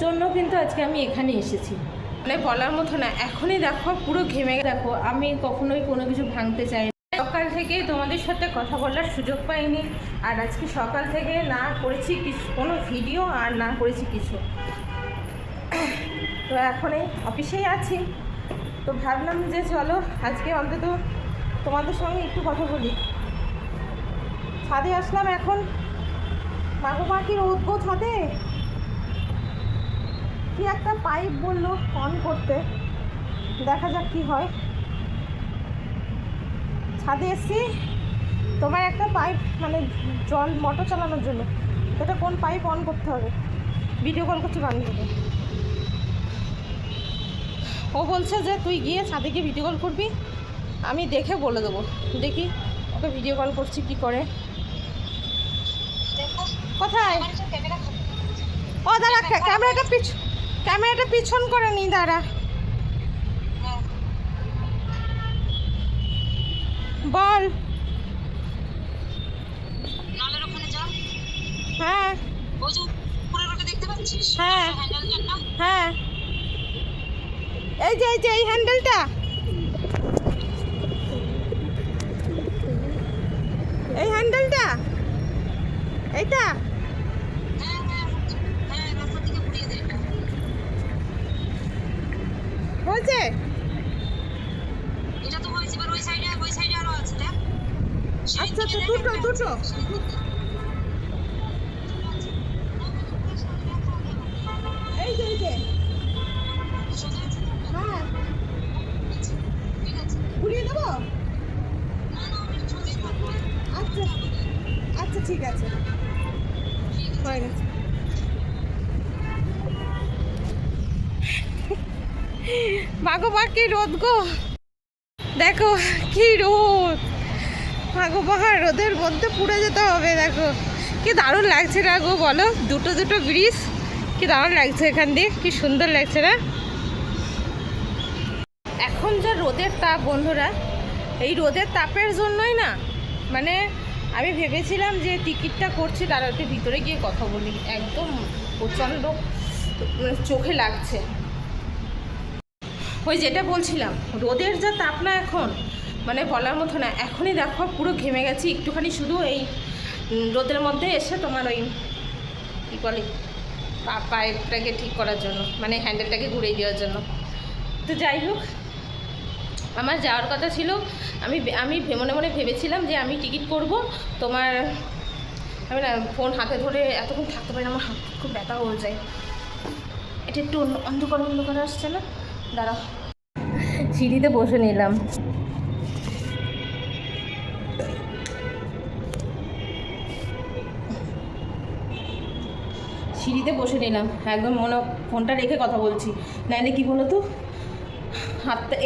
জন্য কিন্তু আজকে আমি এখানে এসেছি, মানে বলার মতো না। এখনই দেখো পুরো ঘেমে, দেখো আমি কখনোই কোনো কিছু ভাঙতে চাই না। সকাল থেকে তোমাদের সাথে কথা বলার সুযোগ পাইনি, আর আজকে সকাল থেকে না করেছি কিছু কোনো ভিডিও, আর না করেছি কিছু। তো এখনই অফিসেই আছি, তো ভাবলাম যে চলো আজকে অন্তত তোমাদের সঙ্গে একটু কথা বলি। ছাদে আসলাম এখন, মাগো মা কি রোদ গো ছাদে। কি একটা পাইপ বললো অন করতে, দেখা যাক কি হয়। ছাদে এসছি, তোমার একটা পাইপ মানে জল মোটর চালানোর জন্য, এটা কোন পাইপ অন করতে হবে। ভিডিও কল করছি বান্ধবীকে, ও বলছে যে তুই গিয়ে ছাদে গিয়ে ভিডিও কল করবি, আমি দেখে বলে দেবো। দেখি ওকে ভিডিও কল করছি কি করে। কোথায়? ও দাঁড়া, ক্যামেরাটা পিছন করে নি, দাঁড়া। বল। হ্যাঁ হ্যাঁ হ্যাঁ, এই যে এই হ্যান্ডেলটা, এই হ্যান্ডেলটা, এইটা হয়েছে। আচ্ছা আচ্ছা, দুটো এই যে হ্যাঁ, ঘুরিয়ে দেবো। আচ্ছা আচ্ছা, ঠিক আছে, হয়ে গেছে। মাগো মা কি রোদ গো, দেখো কি রোদ। মাগো মা রোদের মধ্যে পুড়ে যেতে হবে। দেখো কি দারুণ লাগছে না গো, বলো। দুটো ব্রিজ, কি দারুণ লাগছে এখান দিয়ে, কি সুন্দর লাগছে না। এখন যা রোদের তাপ বন্ধুরা, এই রোদের তাপের জন্যই না, মানে আমি ভেবেছিলাম যে টিকিটটা করছি, তারা একটু ভিতরে গিয়ে কথা বলি। একদম প্রচণ্ড চোখে লাগছে। ওই যেটা বলছিলাম, রোদের যা তাপ না এখন, মানে বলার মতো না। এখনই দেখো পুরো ঘেমে গেছি, একটুখানি শুধু এই রোদের মধ্যে এসে তোমার ওই কী বলে পাইপটাকে ঠিক করার জন্য, মানে হ্যান্ডেলটাকে ঘুরিয়ে দেওয়ার জন্য। তো যাই হোক, আমার যাওয়ার কথা ছিল। আমি মনে মনে ভেবেছিলাম যে আমি টিকিট করব তোমার। আমি না ফোন হাতে ধরে এতক্ষণ থাকতে পারি না, আমার হাত খুব ব্যথা হয়ে যায়। এটা একটু অন্ধকার আসছে না, দাঁড়াও। সিঁড়িতে বসে নিলাম, একদম ফোনটা রেখে কথা বলছি, নাইলে কি বলো তো,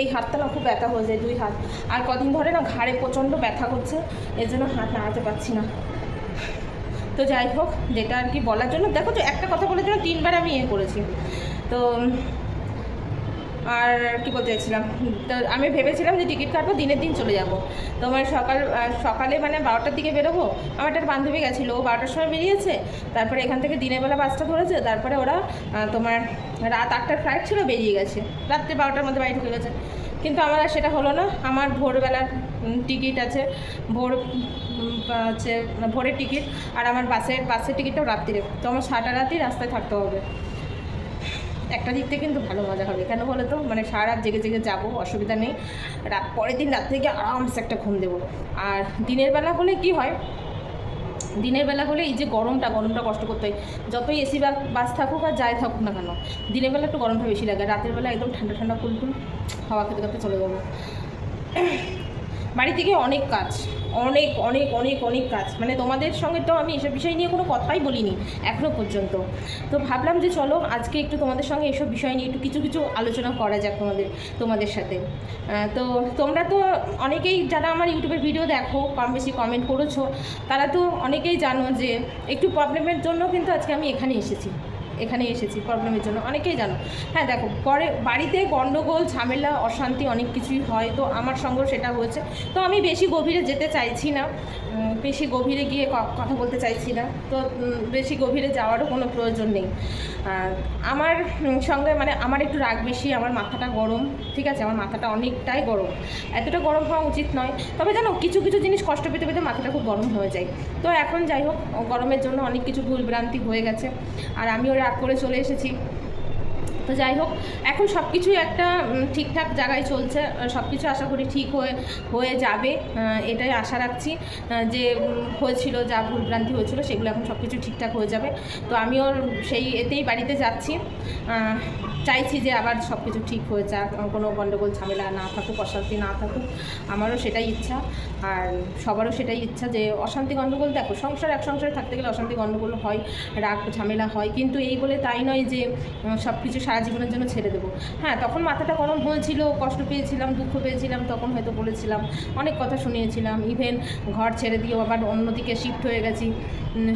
এই হাতটা না খুব ব্যথা হয়ে যায়, দুই হাত। আর কদিন ধরে না ঘাড়ে প্রচণ্ড ব্যথা করছে, এর জন্য হাত নাড়াতে পারছি না। তো যাই হোক, যেটা আর কি বলার জন্য, দেখো তো একটা কথা বলার জন্য 3বার আমি করেছি। তো আর কি বলতে চাইছিলাম, তো আমি ভেবেছিলাম যে টিকিট কাটবো, দিনের দিন চলে যাব। তোমার সকালে মানে 12টার দিকে বেরোবো। আমার একটা বান্ধবী গেছিলো, ও 12টার সময় বেরিয়েছে। তারপরে এখান থেকে দিনের বেলা বাসটা ধরেছে, তারপরে ওরা তোমার রাত 8টার ফ্লাইট ছিল, বেরিয়ে গেছে। রাত্রে 12টার মধ্যে বাড়ি ঢুকে গেছে। কিন্তু আমার আর সেটা হলো না। আমার ভোরবেলার টিকিট আছে, ভোরের টিকিট। আর আমার বাসের টিকিটটাও রাত্রিরে। তো আমার সারাটা রাতই রাস্তায় থাকতে হবে। একটা দিক থেকে কিন্তু ভালো মজা হবে, কেন বলো তো, মানে সারা রাত জেগে যাবো, অসুবিধা নেই। পরের দিন রাত থেকে আরামসে একটা ঘুম দেবো। আর দিনের বেলা হলে কি হয়, এই যে গরমটা কষ্ট করতে হয়। যতই এসি বাস থাকুক আর যাই থাকুক না কেন, দিনের বেলা একটু গরমটা বেশি লাগে। রাতের বেলা একদম ঠান্ডা কুলকুল হাওয়া খেতে চলে যাবো। বাড়ি থেকে অনেক কাজ, অনেক কাজ, মানে তোমাদের সঙ্গে তো আমি এসব বিষয় নিয়ে কোনো কথাই বলিনি এখনও পর্যন্ত। তো ভাবলাম যে চলো আজকে একটু তোমাদের সঙ্গে এসব বিষয় নিয়ে একটু কিছু আলোচনা করা যাক তোমাদের সাথে। তো তোমরা তো অনেকেই যারা আমার ইউটিউবের ভিডিও দেখো, কম বেশি কমেন্ট করেছো, তারা তো অনেকেই জানো যে একটু প্রবলেমের জন্য কিন্তু আজকে আমি এখানে এসেছি। এখানে এসেছি প্রবলেমের জন্য, অনেকেই জানো। হ্যাঁ দেখো, পরে বাড়িতে গণ্ডগোল ঝামেলা অশান্তি অনেক কিছুই হয়, তো আমার সঙ্গেও সেটা হয়েছে। তো আমি বেশি গভীরে যেতে চাইছি না, বেশি গভীরে গিয়ে কথা বলতে চাইছি না, তো বেশি গভীরে যাওয়ারও কোনো প্রয়োজন নেই। আমার সঙ্গে মানে আমার একটু রাগ বেশি, আমার মাথাটা গরম, ঠিক আছে, আমার মাথাটা অনেকটাই গরম, এতটা গরম হওয়া উচিত নয়। তবে জানো কিছু কিছু জিনিস কষ্ট পেতে পেতে মাথাটা খুব গরম হয়ে যায়। তো এখন যাই হোক, গরমের জন্য অনেক কিছু ভুলভ্রান্তি হয়ে গেছে, আর আমিও রাগ করে চলে এসেছি। তো যাই হোক, এখন সব কিছুই একটা ঠিকঠাক জায়গায় চলছে, সব কিছু আশা করি ঠিক হয়ে যাবে, এটাই আশা রাখছি। যে হয়েছিল, যা ভুলভ্রান্তি হয়েছিল সেগুলো এখন সব কিছু ঠিকঠাক হয়ে যাবে। তো আমিও সেই এতেই বাড়িতে যাচ্ছি, চাইছি যে আবার সব কিছু ঠিক হয়ে যাক, কোনো গণ্ডগোল ঝামেলা না থাকুক, অশান্তি না থাকুক, আমারও সেটাই ইচ্ছা, আর সবারও সেটাই ইচ্ছা যে অশান্তি গণ্ডগোল, দেখো এক সংসারে থাকতে গেলে অশান্তি গণ্ডগোল হয়, রাগ ঝামেলা হয়, কিন্তু এই বলে তাই নয় যে সব কিছু সারা জীবনের জন্য ছেড়ে দেবো। হ্যাঁ, তখন মাথাটা গরম হয়েছিল, কষ্ট পেয়েছিলাম, দুঃখ পেয়েছিলাম, তখন হয়তো বলেছিলাম, অনেক কথা শুনিয়েছিলাম, ইভেন ঘর ছেড়ে দিয়েও আবার অন্যদিকে শিফট হয়ে গেছি,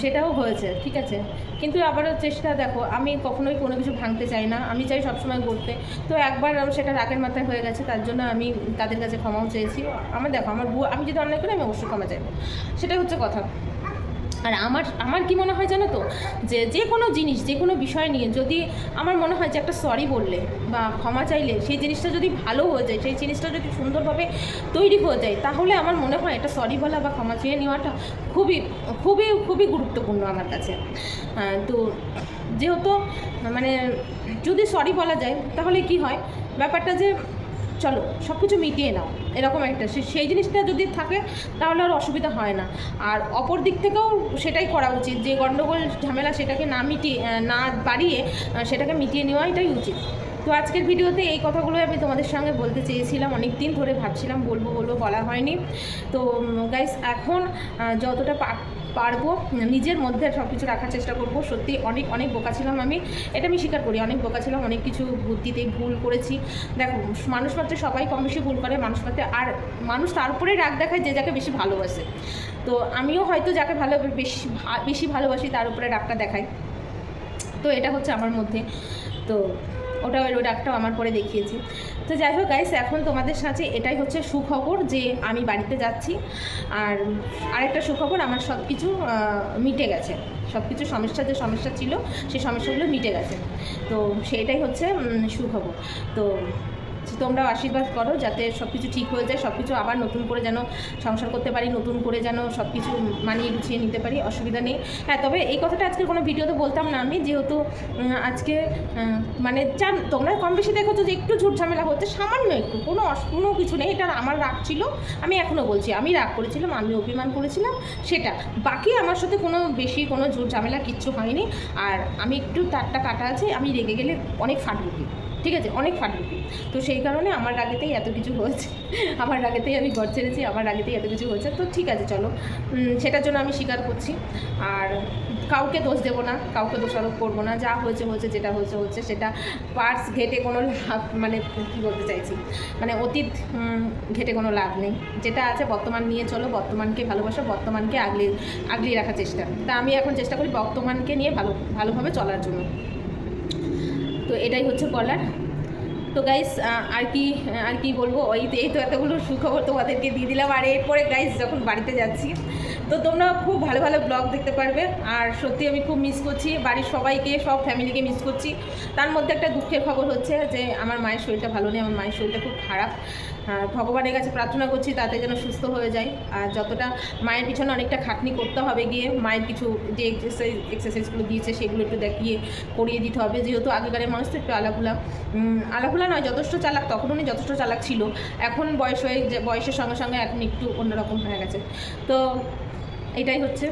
সেটাও হয়েছে, ঠিক আছে। কিন্তু আবারও চেষ্টা, দেখো আমি কখনোই কোনো কিছু ভাঙতে চাই না, আমি চাই সবসময় করতে। তো একবার সেটা রাগের মাথায় হয়ে গেছে, তার জন্য আমি তাদের কাছে ক্ষমাও চেয়েছি। আমার দেখো, আমার বউ, আমি যদি অন্যায় করি আমি অবশ্যই ক্ষমা চাইবো, সেটাই হচ্ছে কথা। আর আমার কি মনে হয় জানো তো, যে কোনো জিনিস, যে কোনো বিষয় নিয়ে যদি আমার মনে হয় যে একটা সরি বললে বা ক্ষমা চাইলে সেই জিনিসটা যদি ভালো হয়ে যায়, সেই জিনিসটা যদি সুন্দরভাবে তৈরি হয়ে যায়, তাহলে আমার মনে হয় এটা সরি বলা বা ক্ষমা চেয়ে নেওয়াটা খুবই খুবই খুবই গুরুত্বপূর্ণ আমার কাছে। তো যেহেতু মানে যদি সরি বলা যায়, তাহলে কি হয় ব্যাপারটা, যে চলো সব কিছু মিটিয়ে নাও, এরকম একটা সেই জিনিসটা যদি থাকে তাহলে আর অসুবিধা হয় না। আর অপর দিক থেকেও সেটাই করা উচিত, যে গণ্ডগোল ঝামেলা সেটাকে না বাড়িয়ে সেটাকে মিটিয়ে নেওয়াটাই উচিত। তো আজকের ভিডিওতে এই কথাগুলোই আমি তোমাদের সঙ্গে বলতে চেয়েছিলাম, অনেক দিন ধরে ভাবছিলাম বলবো বলা হয়নি। তো গাইস, এখন যতটা পারবো নিজের মধ্যে সব কিছু রাখার চেষ্টা করব। সত্যি অনেক অনেক বোকা ছিলাম আমি, এটা আমি স্বীকার করি, অনেক বোকা ছিলাম, অনেক কিছু বুদ্ধিতে ভুল করেছি। দেখো, মানুষ মাত্রে সবাই কম বেশি ভুল করে, মানুষ মাত্রে, আর মানুষ তার উপরেই রাগ দেখায় যে যাকে বেশি ভালোবাসে। তো আমিও হয়তো যাকে বেশি ভালোবাসি তার উপরে রাগটা দেখাই, তো এটা হচ্ছে আমার মধ্যে। তো ওই রাগটাও আমার পরে দেখিয়েছি। তো যাই হোক গাইস, এখন তোমাদের সাথে এটাই হচ্ছে সুখবর যে আমি বাড়িতে যাচ্ছি। আর আরেকটা সুখবর, আমার সব কিছু মিটে গেছে, সব কিছু যে সমস্যা ছিল সেই সমস্যাগুলো মিটে গেছে। তো সেইটাই হচ্ছে সুখবর। তো তোমরাও আশীর্বাদ করো যাতে সব কিছু ঠিক হয়ে যায়, সব কিছু আবার নতুন করে যেন সংসার করতে পারি, নতুন করে যেন সব কিছু মানিয়ে গুছিয়ে নিতে পারি, অসুবিধা নেই। হ্যাঁ, তবে এই কথাটা আজকে কোনো ভিডিওতে বলতাম না আমি, যেহেতু আজকে মানে তোমরা কম বেশি দেখেছো যে একটু ঝুট ঝামেলা হচ্ছে, সামান্য একটু, কোনো কিছু নেই। এটা আমার রাগ ছিল, আমি এখনও বলছি, আমি রাগ করেছিলাম, আমি অভিমান করেছিলাম, সেটা বাকি আমার সাথে কোনো ঝুট ঝামেলা কিচ্ছু হয়নি। আর আমি একটু তারটা কাটা আছে, আমি রেগে গেলে অনেক ফাটবুকি, ঠিক আছে, অনেক ফাটবুকি। তো সেই কারণে আমার রাগেতেই এত কিছু হয়েছে, আমার রাগেতেই আমি ঘর ছেড়েছি, আমার রাগেতেই এত কিছু হয়েছে। তো ঠিক আছে, চলো, সেটার জন্য আমি স্বীকার করছি। আর কাউকে দোষ দেবো না, কাউকে দোষারোপ করবো না, যা হয়েছে যেটা হয়েছে সেটা পার্টস ঘেটে কোনো লাভ, মানে কী বলতে চাইছি, মানে অতীত ঘেটে কোনো লাভ নেই। যেটা আছে বর্তমান নিয়ে চলো, বর্তমানকে ভালোবাসো, বর্তমানকে আগলিয়ে রাখার চেষ্টা। তা আমি এখন চেষ্টা করি বর্তমানকে নিয়ে ভালোভাবে চলার জন্য। তো এটাই হচ্ছে বলার। তো গাইস, আর কি বলবো, এই তো এতগুলো সুখবর তোমাদেরকে দিয়ে দিলাম। আর এরপরে গাইস যখন বাড়িতে যাচ্ছি, তো তোমরা খুব ভালো ভালো ব্লগ দেখতে পারবে। আর সত্যি আমি খুব মিস করছি বাড়ির সবাইকে, সব ফ্যামিলিকে মিস করছি। তার মধ্যে একটা দুঃখের খবর হচ্ছে যে আমার মায়ের শরীরটা ভালো নেই, আমার মায়ের শরীরটা খুব খারাপ। ভগবানের কাছে প্রার্থনা করছি তাতে যেন সুস্থ হয়ে যায়। আর যতটা মায়ের পিছনে অনেকটা খাটনি করতে হবে, গিয়ে মায়ের কিছু যে এক্সারসাইজগুলো দিয়েছে সেগুলো একটু করিয়ে দিতে হবে। যেহেতু আগেকারের মানুষ তো একটু আলাভুলা নয়, যথেষ্ট চালাক, তখন উনি যথেষ্ট চালাক ছিল, এখন বয়সের সঙ্গে সঙ্গে এখন একটু অন্যরকম হয়ে গেছে। তো এটাই হচ্ছে।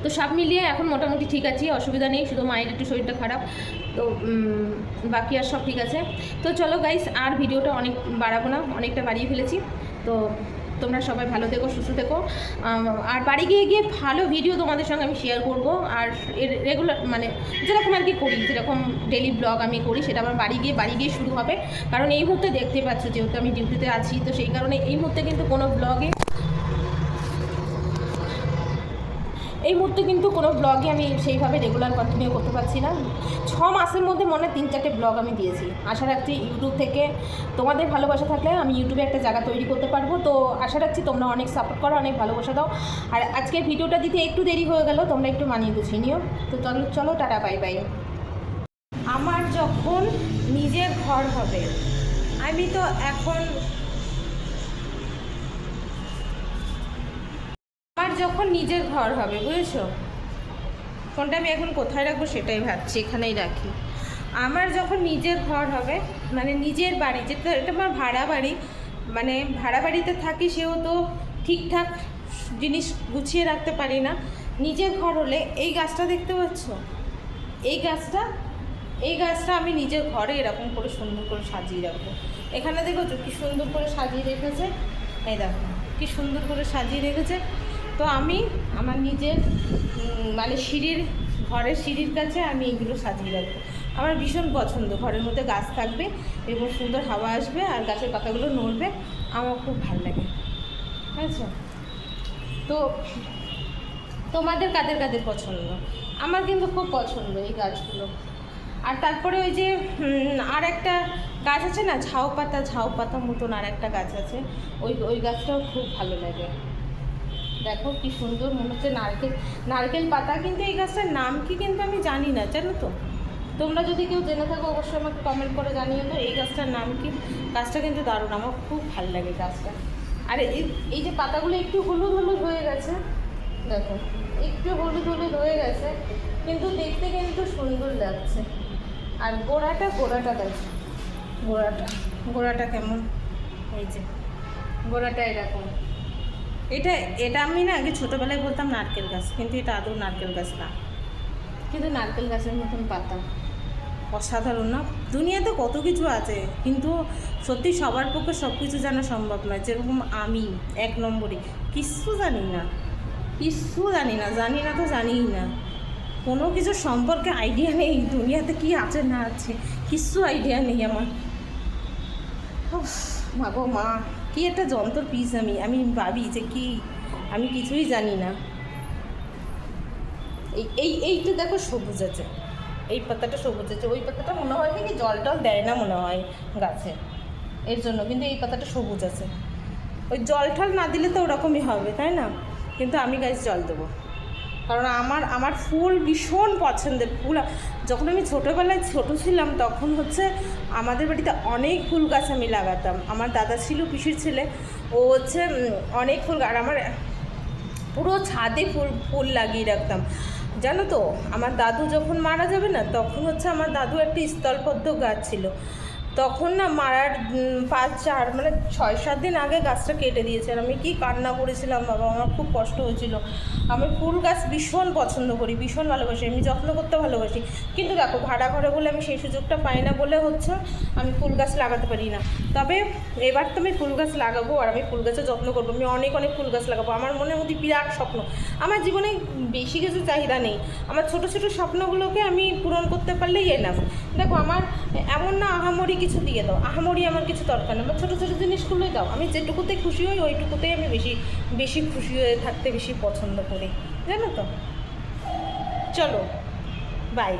তো সব মিলিয়ে এখন মোটামুটি ঠিক আছি, অসুবিধা নেই, শুধু মায়ের একটু শরীরটা খারাপ। তো বাকি আর সব ঠিক আছে। তো চলো গাইস, আর ভিডিওটা অনেক বাড়াবো না, অনেকটা বাড়িয়ে ফেলেছি। তো তোমরা সবাই ভালো থেকো, সুস্থ থেকো। আর বাড়ি গিয়ে ভালো ভিডিও তোমাদের সঙ্গে আমি শেয়ার করব। আর রেগুলার মানে যেরকম আর কি করি, যেরকম ডেলি ব্লগ আমি করি, সেটা আমার বাড়ি গিয়ে শুরু হবে। কারণ এই মুহূর্তে দেখতে পাচ্ছ যেহেতু আমি ডিউটিতে আছি, তো সেই কারণে এই মুহূর্তে কিন্তু কোনো ব্লগে এই মুহূর্তে কিন্তু কোনো ব্লগই আমি সেইভাবে রেগুলার কন্টিনিউ করতে পারছি না। 6 মাসের মধ্যে মনে 3-4টে ব্লগ আমি দিয়েছি। আশা রাখছি ইউটিউব থেকে তোমাদের ভালোবাসা থাকলে আমি ইউটিউবে একটা জায়গা তৈরি করতে পারবো। তো আশা রাখছি তোমরা অনেক সাপোর্ট করো, অনেক ভালোবাসা দাও। আর আজকের ভিডিওটা দিতে একটু দেরি হয়ে গেল, তোমরা একটু মানিয়ে গুছিয়ে নিও। তো চলো টাটা, বাই বাই। আমার যখন নিজের ঘর হবে, আমি তো এখন আমার যখন নিজের ঘর হবে, বুঝেছো? ফোনটা আমি এখন কোথায় রাখবো সেটাই ভাবছি, এখানেই রাখি। আমার যখন নিজের ঘর হবে, মানে নিজের বাড়ি, যেটা এটা আমার ভাড়া বাড়ি, মানে ভাড়া বাড়িতে থাকি, সেও তো ঠিকঠাক জিনিস গুছিয়ে রাখতে পারি না। নিজের ঘর হলে এই গাছটা দেখতে পাচ্ছ, এই গাছটা আমি নিজের ঘরে এরকম করে সুন্দর করে সাজিয়ে রাখবো। এখানে দেখো কি সুন্দর করে সাজিয়ে রেখেছে, এই দেখো কি সুন্দর করে সাজিয়ে রেখেছে। তো আমি আমার নিজের মানে ঘরের সিঁড়ির কাছে আমি এইগুলো সাজিয়ে রাখবো। আমার ভীষণ পছন্দ, ঘরের মধ্যে গাছ থাকবে এবং সুন্দর হাওয়া আসবে আর গাছের পাতাগুলো নড়বে, আমার খুব ভালো লাগে। আচ্ছা, তো তোমাদের কাদের কাদের পছন্দ? আমার কিন্তু খুব পছন্দ এই গাছগুলো। আর তারপরে ওই যে আর একটা গাছ আছে না, ঝাউ পাতা মতন আর একটা গাছ আছে, ওই গাছটাও খুব ভালো লাগে। দেখো কি সুন্দর, মনে হচ্ছে নারকেল পাতা। কিন্তু এই গাছটার নাম কি কিন্তু আমি জানি না, জানো তো? তোমরা যদি কেউ জেনে থাকো অবশ্যই আমাকে কমেন্ট করে জানিও তো এই গাছটার নাম কি। গাছটা কিন্তু দারুণ, আমার খুব ভালো লাগে গাছটা। আর এই যে পাতাগুলো একটু হলুদ হয়ে গেছে, দেখো একটু হলুদ হয়ে গেছে, কিন্তু দেখতে কিন্তু সুন্দর লাগছে। আর গোড়াটা দেখো, গোড়াটা কেমন, এই যে গোড়াটা এরকম। এটা আমি না আগে ছোটোবেলায় বলতাম নারকেল গাছ, কিন্তু এটা আদৌ নারকেল গাছ না, কিন্তু নারকেল গাছের মতন পাতা। অসাধারণ না? দুনিয়াতে কত কিছু আছে, কিন্তু সত্যি সবার পক্ষে সব কিছু জানা সম্ভব নয়। যেরকম আমি 1 নম্বরে কিচ্ছু জানি না, জানি না তো জানিই না, কোনো কিছু সম্পর্কে আইডিয়া নেই, দুনিয়াতে কি আছে না আছে কিচ্ছু আইডিয়া নেই আমার। মা গো মা, কি একটা যন্ত্র পিস আমি ভাবি যে কি আমি কিছুই জানি না। এইটা দেখো সবুজ আছে, এই পাতাটা সবুজ আছে, ওই পাতাটা মনে হয় কি জল টল দেয় না মনে হয় গাছে, এর জন্য। কিন্তু এই পাতাটা সবুজ আছে, ওই জল টল না দিলে তো ওরকমই হবে, তাই না? কিন্তু আমি গাছ জল দেবো, কারণ আমার ফুল ভীষণ পছন্দের। ফুল যখন আমি ছোটোবেলায় ছোটো ছিলাম তখন হচ্ছে আমাদের বাড়িতে অনেক ফুল গাছ আমি লাগাতাম। আমার দাদা ছিল, পিসির ছেলে, ও হচ্ছে অনেক ফুল, আর আমার পুরো ছাদে ফুল লাগিয়ে রাখতাম, জানো তো? আমার দাদু যখন মারা যাবে না, তখন হচ্ছে আমার দাদু একটা স্থলপদ্ম গাছ ছিল, তখন না মারার 5-4 মানে 6-7 দিন আগে গাছটা কেটে দিয়েছে। আর আমি কি কান্না করেছিলাম বাবা, আমার খুব কষ্ট হয়েছিল। আমি ফুল গাছ ভীষণ পছন্দ করি, ভীষণ ভালোবাসি, আমি যত্ন করতে ভালোবাসি। কিন্তু দেখো ভাড়া ঘরে বলে আমি সেই সুযোগটা পাই না বলে হচ্ছে আমি ফুল গাছ লাগাতে পারি না। তবে এবার তো আমি ফুল গাছ লাগাবো, আর আমি ফুল গাছের যত্ন করবো। আমি অনেক ফুল গাছ লাগাবো, আমার মনের মধ্যে বিরাট স্বপ্ন। আমার জীবনে বেশি কিছু চাহিদা নেই, আমার ছোটো ছোটো স্বপ্নগুলোকে আমি পূরণ করতে পারলেই এনাফ। দেখো আমার এমন না আহামরি কিছু দিয়ে দাও, আহামরি আমার কিছু দরকার নেই, আমার ছোটো ছোটো জিনিসগুলোই দাও। আমি যেটুকুতে খুশি হই ওইটুকুতেই আমি বেশি খুশি হয়ে থাকতে বেশি পছন্দ করি, জানো তো? চলো বাই।